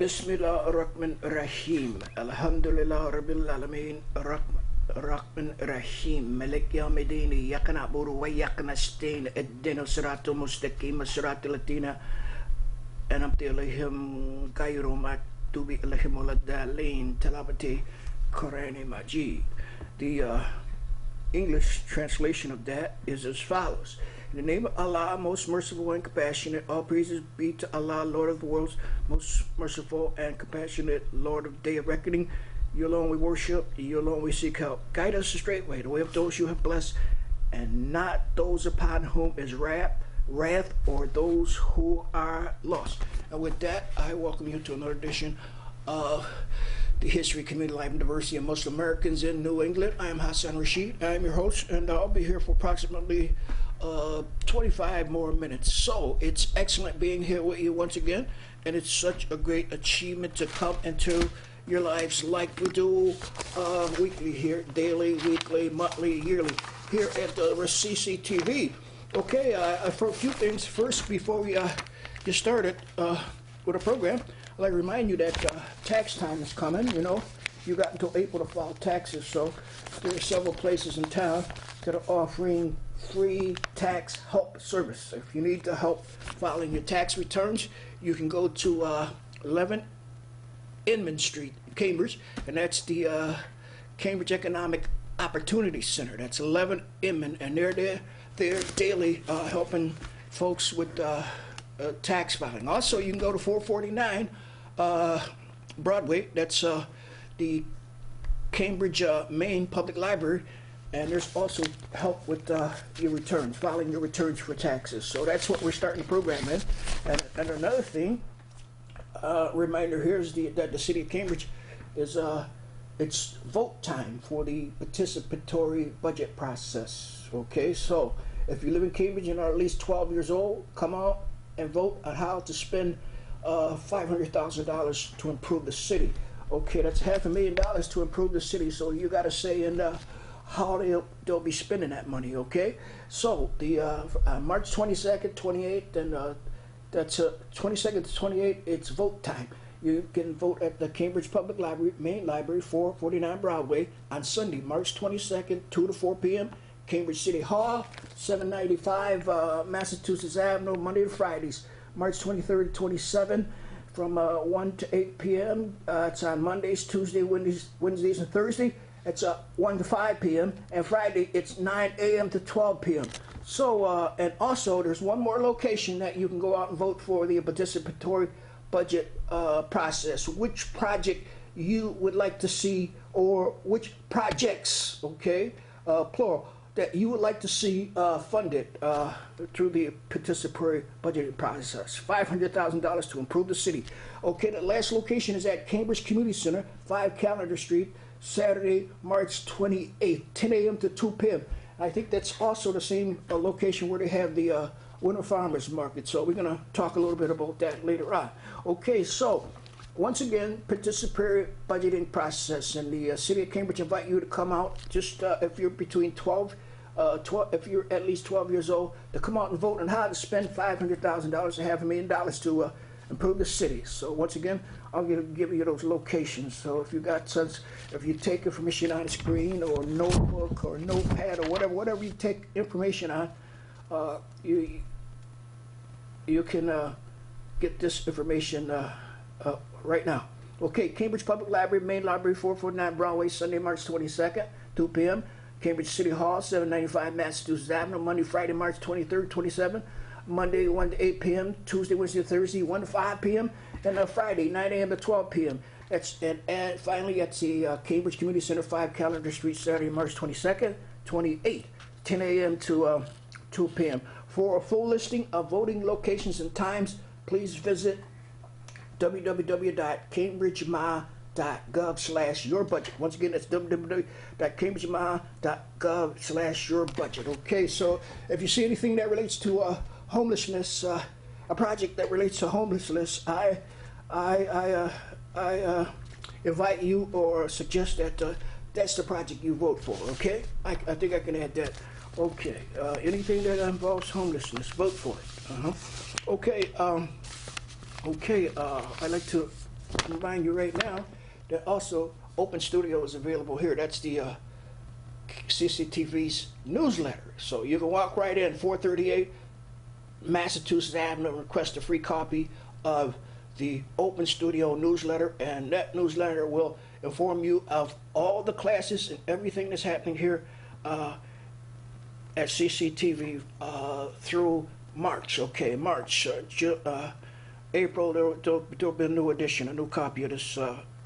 Bismillahirrahmanirrahim. Alhamdulillah Rabbil Alameen. Rahman Rahim. Malik Yawmiddin. Iyyaka na'budu wa iyyaka nasta'in. Ihdinas siratal mustaqim. Siratal latina an'amta alayhim ghayril maghdubi alayhim waladdallin. Tilawati Qur'ani Majid. The English translation of that is as follows. In the name of Allah, most merciful and compassionate, all praises be to Allah, Lord of the worlds, most merciful and compassionate, Lord of the day of reckoning. You alone we worship, you alone we seek help. Guide us the straight way, the way of those you have blessed, and not those upon whom is wrath, or those who are lost. And with that, I welcome you to another edition of the History, Community Life, and Diversity of Muslim Americans in New England. I am Hasson Rashid. I am your host, and I'll be here for approximately 25 more minutes. So it's excellent being here with you once again, and it's such a great achievement to come into your lives like we do weekly here, daily, weekly, monthly, yearly, here at the CCTV. Okay, for a few things first before we get started with the program, I'd like to remind you that tax time is coming. You know, you got until April to file taxes, so there are several places in town that are offering free tax help service. If you need the help filing your tax returns, you can go to 11 Inman Street, Cambridge, and that's the Cambridge Economic Opportunity Center. That's 11 Inman, and they're daily helping folks with tax filing. Also, you can go to 449 Broadway. That's the Cambridge Main Public Library, and there's also help with your returns, filing your returns for taxes. So that's what we're starting the program in. And another thing, reminder here is that the city of Cambridge is it's vote time for the participatory budget process. Okay, so if you live in Cambridge and are at least 12 years old, come out and vote on how to spend $500,000 to improve the city. Okay, that's $500,000 to improve the city. So you got to say in how they'll be spending that money. Okay, so the March 22nd, 28th, and that's 22nd to 28th. It's vote time. You can vote at the Cambridge Public Library, Main Library, 449 Broadway, on Sunday, March 22nd, 2 to 4 p.m. Cambridge City Hall, 795 Massachusetts Avenue, Monday to Fridays. March 23rd to 27th, from 1 to 8 p.m. It's on Mondays, Tuesdays, Wednesdays, and Thursday. It's 1 to 5 p.m. And Friday, it's 9 a.m. to 12 p.m. So, and also, there's one more location that you can go out and vote for the participatory budget process. Which project you would like to see, or which projects, okay, plural, that you would like to see funded through the participatory budgeting process. $500,000 to improve the city. Okay, the last location is at Cambridge Community Center, 5 Callender Street, Saturday, March 28th, 10 a.m. to 2 p.m. I think that's also the same location where they have the Winter Farmers Market. So we're going to talk a little bit about that later on. Okay, so once again, participatory budgeting process, and the city of Cambridge invite you to come out. Just if you're between 12, if you're at least 12 years old, to come out and vote on how to spend $500,000 to $500,000 to improve the city. So once again, I'll give you those locations. So if you got sense, if you take information on the screen or notebook or notepad or whatever you take information on, you can get this information right now. Okay, Cambridge Public Library, Main Library, 449 Broadway, Sunday, March 22nd, 2 p.m. Cambridge City Hall, 795 Massachusetts Avenue, Monday, Friday, March 23rd, 27th. Monday, 1 to 8 p.m. Tuesday, Wednesday, Thursday, 1 to 5 p.m. And Friday, 9 a.m. to 12 p.m. And finally, at the Cambridge Community Center, 5 Callender Street, Saturday, March 22nd, 28th, 10 a.m. to 2 p.m. For a full listing of voting locations and times, please visit www.cambridgema.gov/yourbudget. Once again, that's www.cambridgema.gov/yourbudget. Okay, so if you see anything that relates to homelessness, a project that relates to homelessness, I invite you or suggest that that's the project you vote for. Okay, I think I can add that. Okay, anything that involves homelessness, vote for it. Okay, I'd like to remind you right now that also Open Studio is available here. That's the CCTV's newsletter. So you can walk right in, 438 Massachusetts Avenue, request a free copy of the Open Studio newsletter, and that newsletter will inform you of all the classes and everything that's happening here at CCTV through March. Okay, March, April, there'll be a new edition, a new copy of this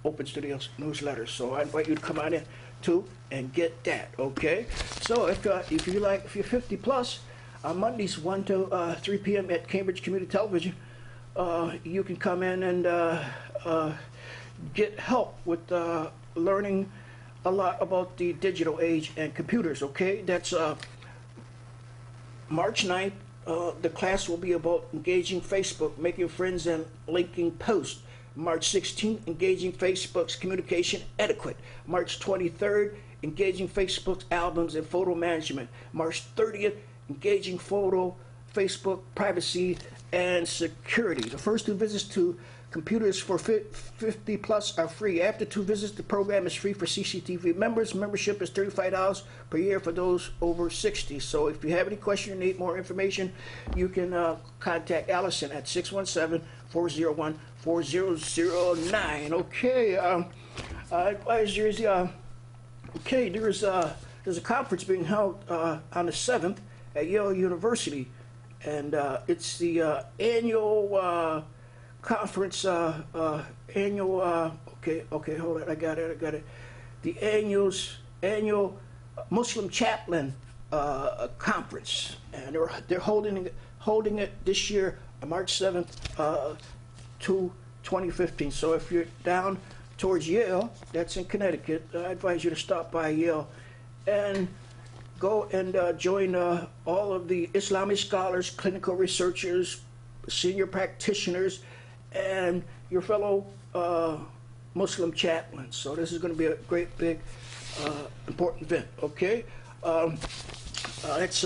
Open Studios newsletter. So I invite you to come on in too and get that. Okay. So if you're 50 plus, on Mondays 1 to 3 p.m. at Cambridge Community Television, you can come in and get help with learning a lot about the digital age and computers. Okay, that's March 9th. The class will be about engaging Facebook, making friends, and linking posts. March 16th, engaging Facebook's communication etiquette. March 23rd, engaging Facebook's albums and photo management. March 30th, engaging Facebook privacy and security. The first 2 visits to computers for 50 plus are free. After 2 visits, the program is free for CCTV members. Membership is $35 per year for those over 60. So if you have any question or need more information, you can contact Allison at 617-401-4009. Okay, advisors. Okay, there's a conference being held on the 7th at Yale University, and it's the annual conference. Okay, hold it. I got it. The annual Muslim Chaplain conference, and they're holding it this year, March 7th to 2015. So if you're down towards Yale, that's in Connecticut, I advise you to stop by Yale and go and join all of the Islamic scholars, clinical researchers, senior practitioners, and your fellow Muslim chaplains. So this is going to be a great, big, important event. Okay, that's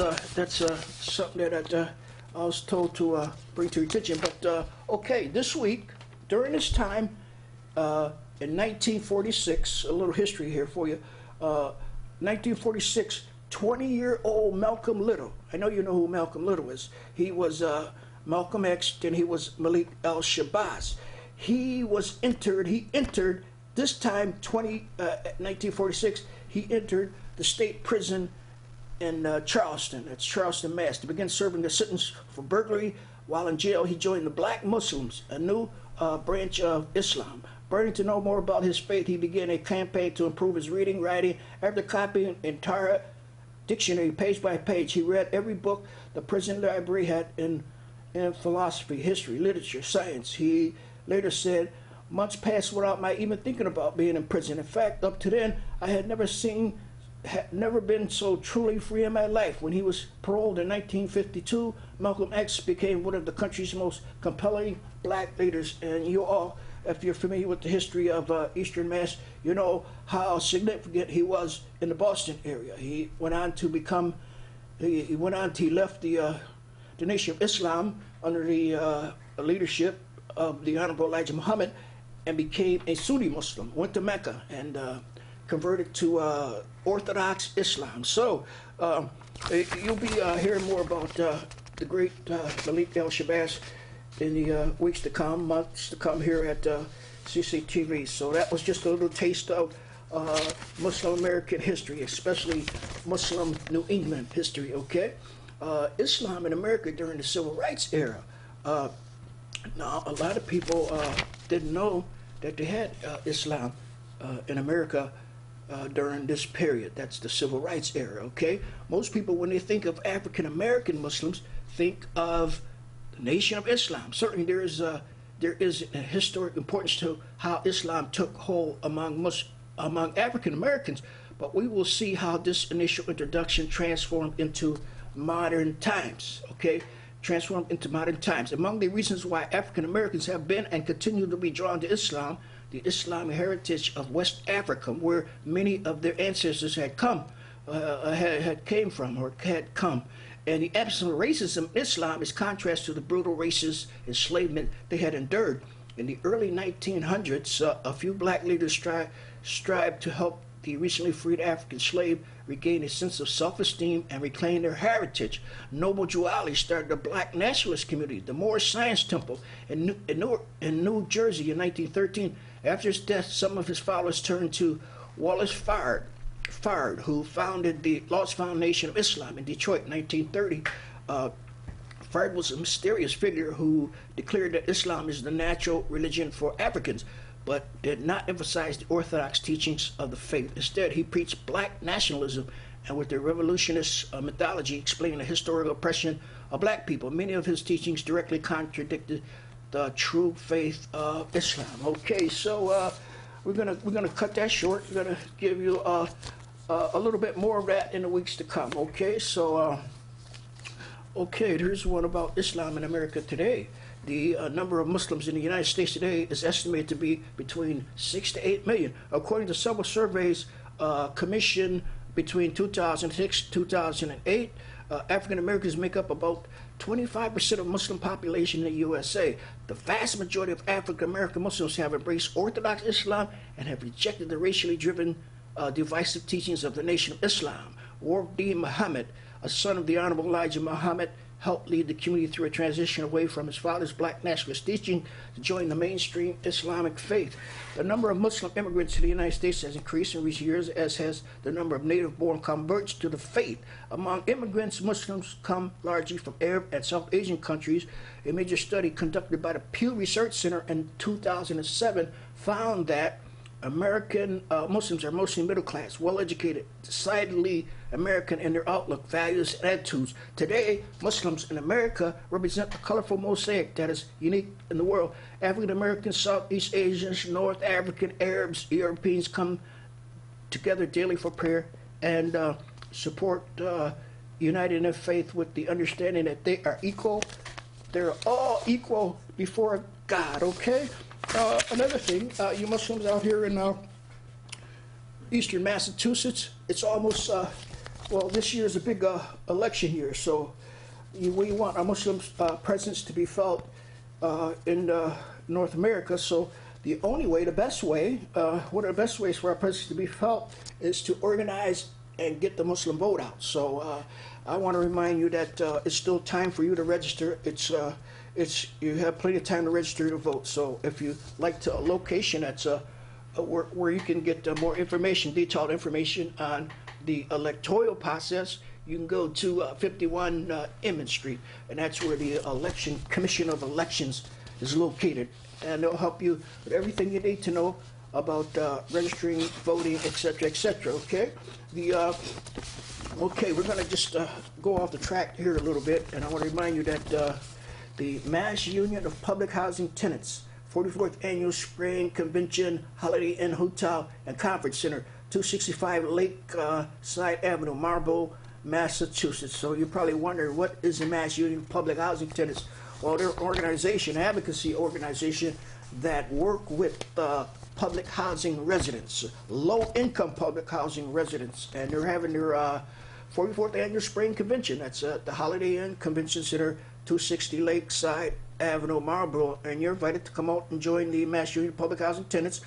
something that I was told to bring to your attention. But okay, this week during this time in 1946, a little history here for you. 1946. 20-year-old Malcolm Little. I know you know who Malcolm Little is. He was Malcolm X, then he was Malik al-Shabazz. He entered this time, 1946, he entered the state prison in Charleston. That's Charleston, Mass. To begin serving a sentence for burglary. While in jail, he joined the Black Muslims, a new branch of Islam. Burning to know more about his faith, he began a campaign to improve his reading, writing. After copying entire dictionary page by page, he read every book the prison library had in philosophy, history, literature, science. He later said, months passed without my even thinking about being in prison. In fact, up to then, I had never been so truly free in my life. When he was paroled in 1952, Malcolm X became one of the country's most compelling black leaders. And you all, if you're familiar with the history of Eastern Mass, you know how significant he was in the Boston area. He went on to become, he left the Nation of Islam under the leadership of the Honorable Elijah Muhammad and became a Sunni Muslim, went to Mecca and converted to Orthodox Islam. So you'll be hearing more about the great Malik al-Shabazz in the weeks to come, months to come here at CCTV. So that was just a little taste of Muslim American history, especially Muslim New England history, okay? Islam in America during the Civil Rights era. Now, a lot of people didn't know that they had Islam in America during this period. That's the Civil Rights era, okay? Most people, when they think of African American Muslims, think of the Nation of Islam. Certainly there is a historic importance to how Islam took hold among African Americans, but we will see how this initial introduction transformed into modern times, okay? Transformed into modern times. Among the reasons why African Americans have been and continue to be drawn to Islam, the Islamic heritage of West Africa, where many of their ancestors had come, came from. And the absence of racism in Islam is contrast to the brutal racist enslavement they had endured In the early 1900s, a few black leaders strived to help the recently freed African slave regain a sense of self-esteem and reclaim their heritage. Noble Drew Ali started a black nationalist community, the Moorish Science Temple, in New Jersey in 1913. After his death, some of his followers turned to Wallace Fard, who founded the Lost Foundation of Islam in Detroit in 1930. Fard was a mysterious figure who declared that Islam is the natural religion for Africans, but did not emphasize the orthodox teachings of the faith. Instead, he preached black nationalism and with their revolutionist mythology explained the historical oppression of black people. Many of his teachings directly contradicted the true faith of Islam. Okay, so we're gonna cut that short. We're gonna give you a little bit more of that in the weeks to come. Okay, so okay, here's one about Islam in America today. The number of Muslims in the United States today is estimated to be between 6 to 8 million. According to several surveys commissioned between 2006 and 2008, African Americans make up about 25% of Muslim population in the USA. The vast majority of African American Muslims have embraced Orthodox Islam and have rejected the racially driven divisive teachings of the Nation of Islam. Wardi Muhammad, a son of the Honorable Elijah Muhammad, helped lead the community through a transition away from his father's black nationalist teaching to join the mainstream Islamic faith. The number of Muslim immigrants to the United States has increased in recent years, as has the number of native-born converts to the faith. Among immigrants, Muslims come largely from Arab and South Asian countries. A major study conducted by the Pew Research Center in 2007 found that American Muslims are mostly middle class, well-educated, decidedly American in their outlook, values, and attitudes. Today, Muslims in America represent a colorful mosaic that is unique in the world. African Americans, Southeast Asians, North African, Arabs, Europeans come together daily for prayer and support united in their faith with the understanding that they are equal. They're all equal before God, okay? Another thing, you Muslims out here in eastern Massachusetts, it's almost, well, this year is a big election year, so we want our Muslim presence to be felt in North America. So the only way, the best way, one of the best ways for our presence to be felt is to organize and get the Muslim vote out. So I want to remind you that it's still time for you to register. You have plenty of time to register to vote. So if you like to a location that's where you can get more information, detailed information on the electoral process, you can go to 51 Emmett Street, and that's where the Commission of Elections is located, and they'll help you with everything you need to know about registering, voting, etc., etc. Okay, okay, we're going to just go off the track here a little bit, and I want to remind you that the Mass Union of Public Housing Tenants, 44th Annual Spring Convention, Holiday Inn Hotel and Conference Center, 265 Lakeside Avenue, Marlborough, Massachusetts. So you're probably wondering, what is the Mass Union of Public Housing Tenants? Well, they're an organization, advocacy organization, that work with public housing residents, low-income public housing residents, and they're having their 44th Annual Spring Convention. That's at the Holiday Inn Convention Center, 260 Lakeside Avenue, Marlborough, and you're invited to come out and join the Mass Union of Public Housing Tenants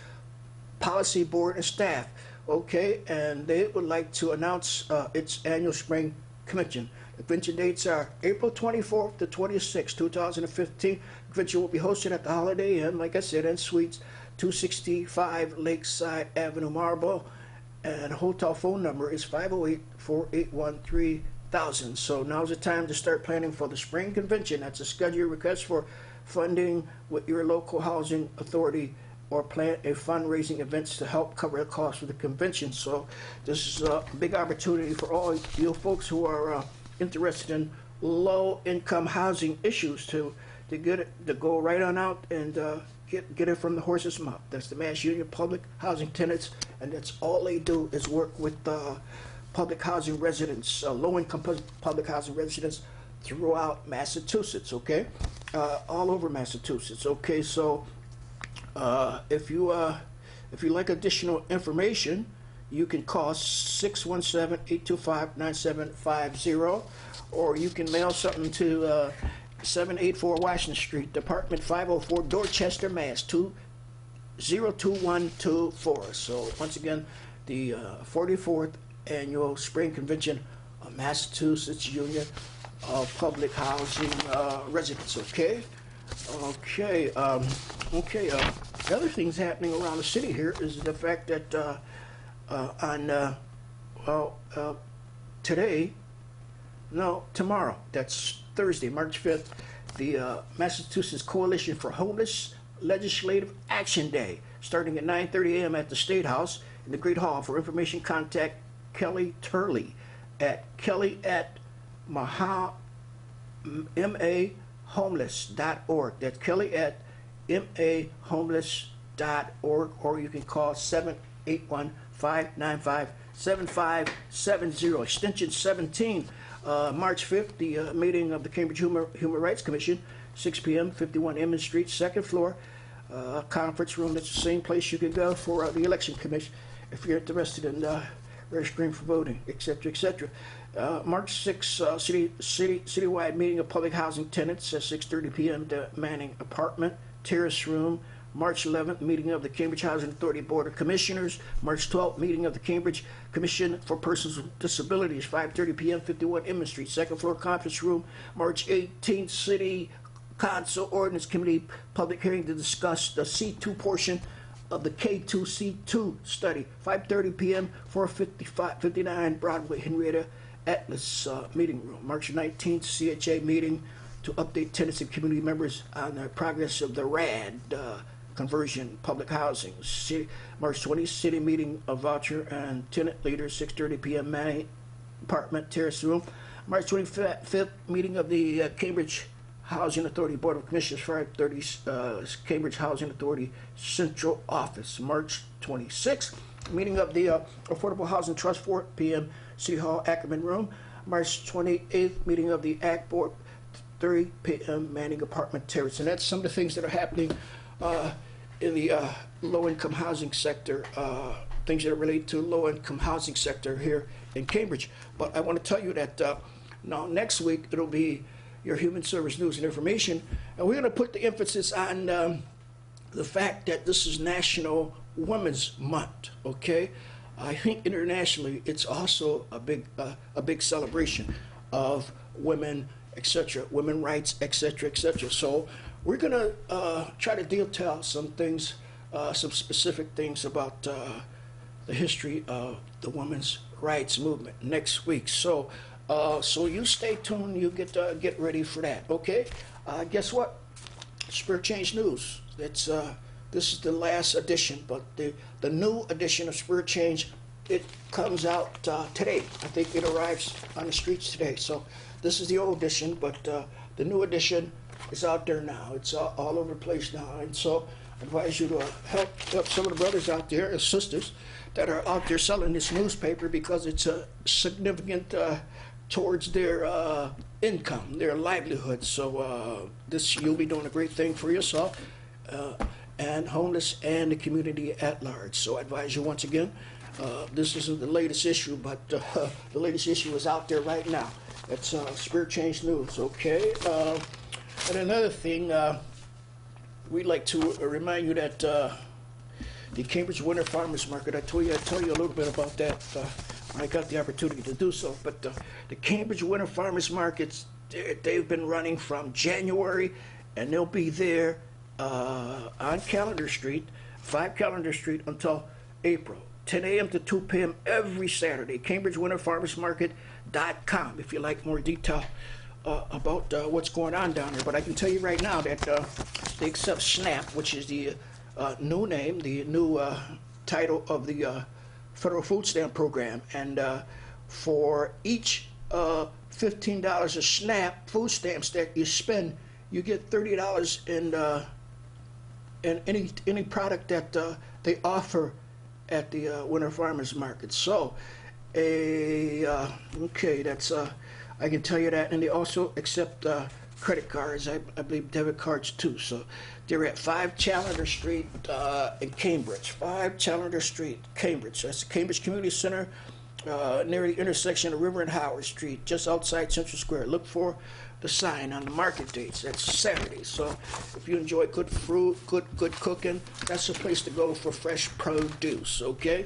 Policy Board and staff. Okay, and they would like to announce its annual spring convention. The convention dates are April 24th to 26th, 2015. The convention will be hosted at the Holiday Inn, like I said, and Suites, 265 Lakeside Avenue, Marlborough, and the hotel phone number is 508-481-3000. So now's the time to start planning for the spring convention. That's a schedule request for funding with your local housing authority, or plan a fundraising events to help cover the cost of the convention. So this is a big opportunity for all you folks who are interested in low-income housing issues to get it, to go right on out and get it from the horse's mouth. That's the Mass Union Public Housing Tenants, and that's all they do is work with public housing residents, low-income public housing residents throughout Massachusetts. Okay, all over Massachusetts. Okay, so if you like additional information, you can call 617-825-9750, or you can mail something to 784 Washington Street, Department 504, Dorchester, Mass. 20224. So once again, the 44th Annual Spring Convention of Massachusetts Union of Public Housing Residents. Okay. The other things happening around the city here is the fact that tomorrow, that's Thursday, March 5th, the Massachusetts Coalition for Homeless Legislative Action Day, starting at 9:30 a.m. at the State House in the Great Hall. For information, contact Kelly Turley at mahomeless.org. That's Kelly at mahomeless.org, or you can call 781-595-7570, extension 17. March 5th, the meeting of the Cambridge Human Rights Commission, 6 p.m., 51 Emmons Street, second floor, conference room. That's the same place you can go for the election commission if you're interested in registering for voting, etc., etc. March 6th, citywide meeting of public housing tenants at 6:30 p.m. to Manning Apartment Terrace Room. March 11th, meeting of the Cambridge Housing Authority Board of Commissioners. March 12th, meeting of the Cambridge Commission for Persons with Disabilities, 5:30 p.m., 51 Emmons Street, second floor conference room. March 18th, City Council Ordinance Committee public hearing to discuss the C2 portion of the K2C2 study, 5:30 p.m., 459 Broadway, Henrietta Atlas meeting room. March 19th, CHA meeting to update tenants and community members on the progress of the RAD conversion public housing. March 20th, city meeting of voucher and tenant leaders, 6:30 p.m. Manning Apartment Terrace Room. March 25th, meeting of the Cambridge Housing Authority Board of Commissioners, 5:30 Cambridge Housing Authority Central Office. March 26th, meeting of the Affordable Housing Trust, 4 p.m. City Hall Ackerman Room. March 28th, meeting of the ACT Board, 3 p.m. Manning Apartment Terrace. And that's some of the things that are happening in the low-income housing sector, things that relate to low-income housing sector here in Cambridge. But I want to tell you that now next week it'll be your Human Service News and Information, and we're going to put the emphasis on the fact that this is National Women's Month. Okay, I think internationally it's also a big celebration of women, etc., women rights, etc., etc. So we're going to try to detail some things, some specific things about the history of the women's rights movement next week. So you stay tuned. You get ready for that. Okay. Guess what? Spirit Change News. This is the last edition, but the new edition of Spirit Change, it comes out today. I think it arrives on the streets today. So this is the old edition, but the new edition is out there now. It's all over the place now, and so I advise you to help some of the brothers out there and sisters that are out there selling this newspaper, because it's a significant towards their income, their livelihood. So you'll be doing a great thing for yourself and homeless and the community at large. So I advise you once again, this isn't the latest issue, but the latest issue is out there right now. It's Spirit Change News. Okay. And another thing, we'd like to remind you that the Cambridge Winter Farmers Market, I tell you a little bit about that when I got the opportunity to do so. But the Cambridge Winter Farmers Markets, they've been running from January, and they'll be there on Calendar Street, 5 Calendar Street, until April, 10 a.m. to 2 p.m. every Saturday. CambridgeWinterFarmersMarket.com if you like more detail about what's going on down there. But I can tell you right now that they accept SNAP, which is the new name, the new title of the federal food stamp program. And for each $15 of SNAP food stamps that you spend, you get $30 in any product that they offer at the Winter Farmers Market. So, okay, that's I can tell you that. And they also accept credit cards, I believe debit cards too. So they're at 5 Challenger Street in Cambridge. 5 Challenger Street, Cambridge. So that's the Cambridge Community Center, near the intersection of River and Howard Street, just outside Central Square. Look for the sign on the market dates. That's Saturday. So if you enjoy good fruit, good cooking, that's the place to go for fresh produce. Okay.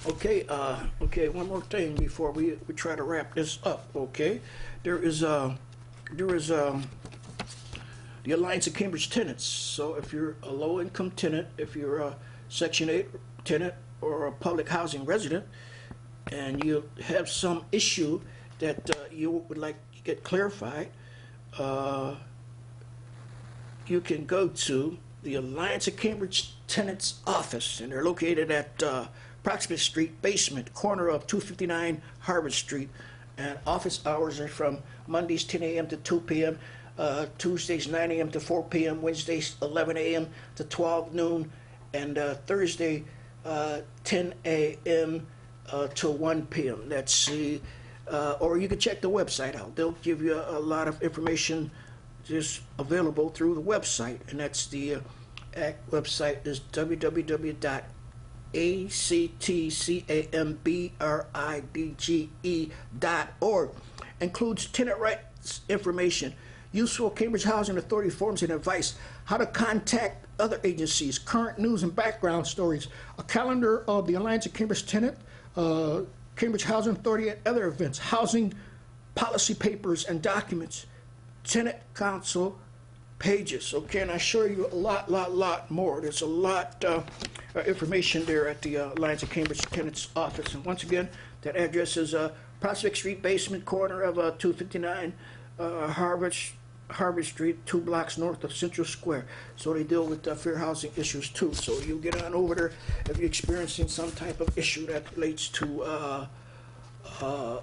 Okay. One more thing before we try to wrap this up. Okay. There is the Alliance of Cambridge Tenants. So if you're a low-income tenant, if you're a Section 8 tenant or a public housing resident, and you have some issue that you would like to get clarified, you can go to the Alliance of Cambridge Tenants office, and they're located at Proximate Street basement, corner of 259 Harvard Street. And office hours are from Mondays 10 a.m. to 2 p.m., Tuesdays 9 a.m. to 4 p.m., Wednesdays 11 a.m. to 12 noon, and Thursday 10 a.m. To 1 p.m. That's the, or you can check the website out. They'll give you a lot of information just available through the website, and that's the website is www.actcambridge.org. Includes tenant rights information, useful Cambridge Housing Authority forms and advice, how to contact other agencies, current news and background stories, a calendar of the Alliance of Cambridge Tenant, Cambridge Housing Authority and other events, housing policy papers and documents, tenant council pages. Okay, and I show you a lot more. There's a lot of information there at the Alliance of Cambridge Tenants office. And once again, that address is Prospect Street basement, corner of 259 Harvard Street, 2 blocks north of Central Square. So they deal with fair housing issues too. So you get on over there if you're experiencing some type of issue that relates to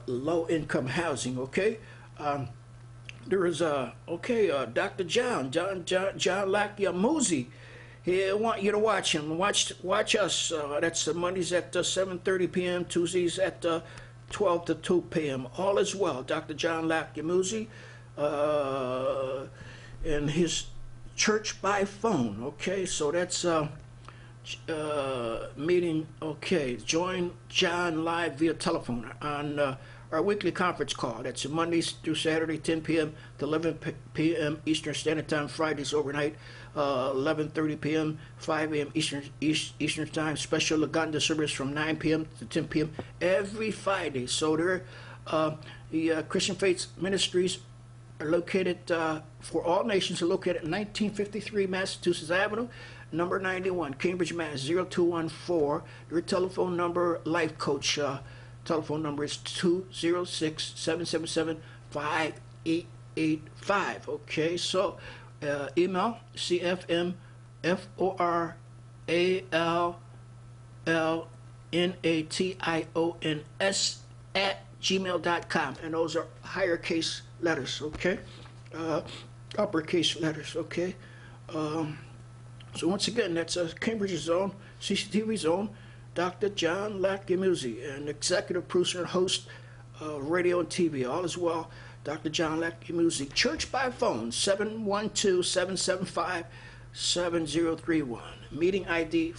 low-income housing. Okay. There is Dr. John Lakiamuzi. He want you to watch him. Watch us. That's Mondays at 7:30 p.m. Tuesdays at 12 to 2 p.m. All is well. Dr. John Lakiamuzi. And his church by phone. Okay, so that's meeting. Okay, join John live via telephone on our weekly conference call. That's Mondays through Saturday, 10 p.m. to 11 p.m. Eastern Standard Time. Fridays overnight, 11:30 p.m. 5 a.m. Eastern Time. Special Laganda service from 9 p.m. to 10 p.m. every Friday. So there, the Christian Faith Ministries are located for all nations, are located at 1953 Massachusetts Avenue, number 91, Cambridge, Mass. 0214. Your telephone number, life coach telephone number is 206-777-5885. Okay, so email cfmforlnations@gmail.com, and those are higher case letters, okay? Uppercase letters, okay? So once again, that's Cambridge's own CCTV's own Dr. John Lakiamuzi, and executive producer and host of radio and TV. All is well, Dr. John Lakiamuzi. Church by phone, 712-775-7031. Meeting ID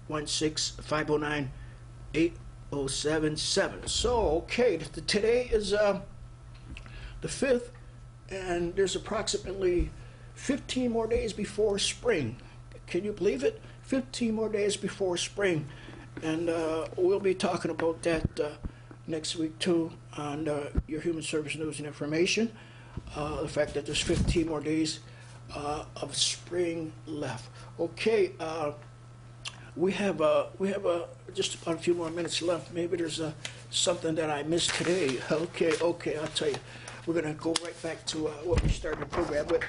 416-509-8077. So, okay, today is the 5th, and there's approximately 15 more days before spring. Can you believe it? 15 more days before spring. And we'll be talking about that next week too on your Human Service News and Information. The fact that there's 15 more days of spring left. Okay, we have just about a few more minutes left. Maybe there's something that I missed today. Okay, I'll tell you. We're gonna go right back to what we started the program with.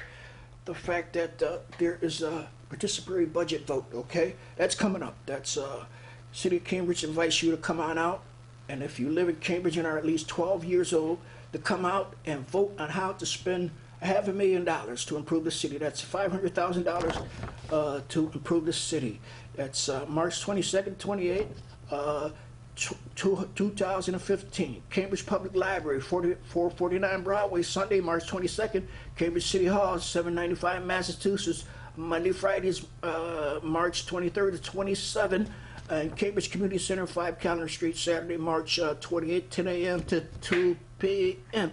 The fact that there is a participatory budget vote. Okay, that's coming up. That's City of Cambridge invites you to come on out, and if you live in Cambridge and are at least 12 years old, to come out and vote on how to spend $500,000 to improve the city. That's $500,000 to improve the city. That's March 22nd, 28th, 2015. Cambridge Public Library, 449 Broadway, Sunday, March 22nd. Cambridge City Hall, 795 Massachusetts. Monday, Fridays, March 23rd to 27th. And Cambridge Community Center, 5 Calendar Street, Saturday, March 28th, 10 a.m. to 2 p.m.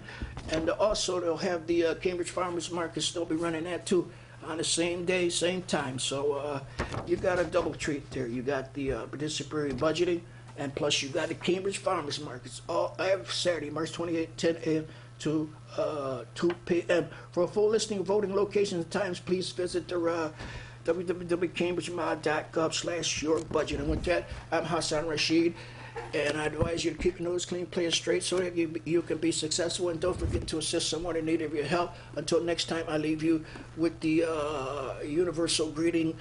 And also they'll have the Cambridge Farmers Markets. They'll be running that too on the same day, same time. So you got a double treat there. You got the participatory budgeting, and plus you got the Cambridge Farmers Markets all every Saturday, March 28th, 10 a.m. to 2 p.m. For a full listing of voting locations and times, please visit the www.cambridgemod.gov/your-budget. And with that, I'm Hasson Rashid, and I advise you to keep your nose clean, play it straight, so that you can be successful. And don't forget to assist someone in need of your help. Until next time, I leave you with the universal greeting,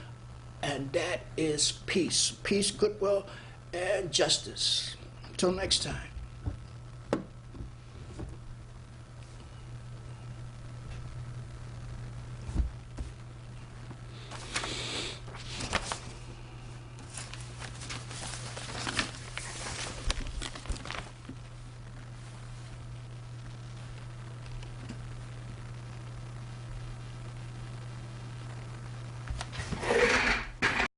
and that is peace. Peace, goodwill, and justice. Until next time.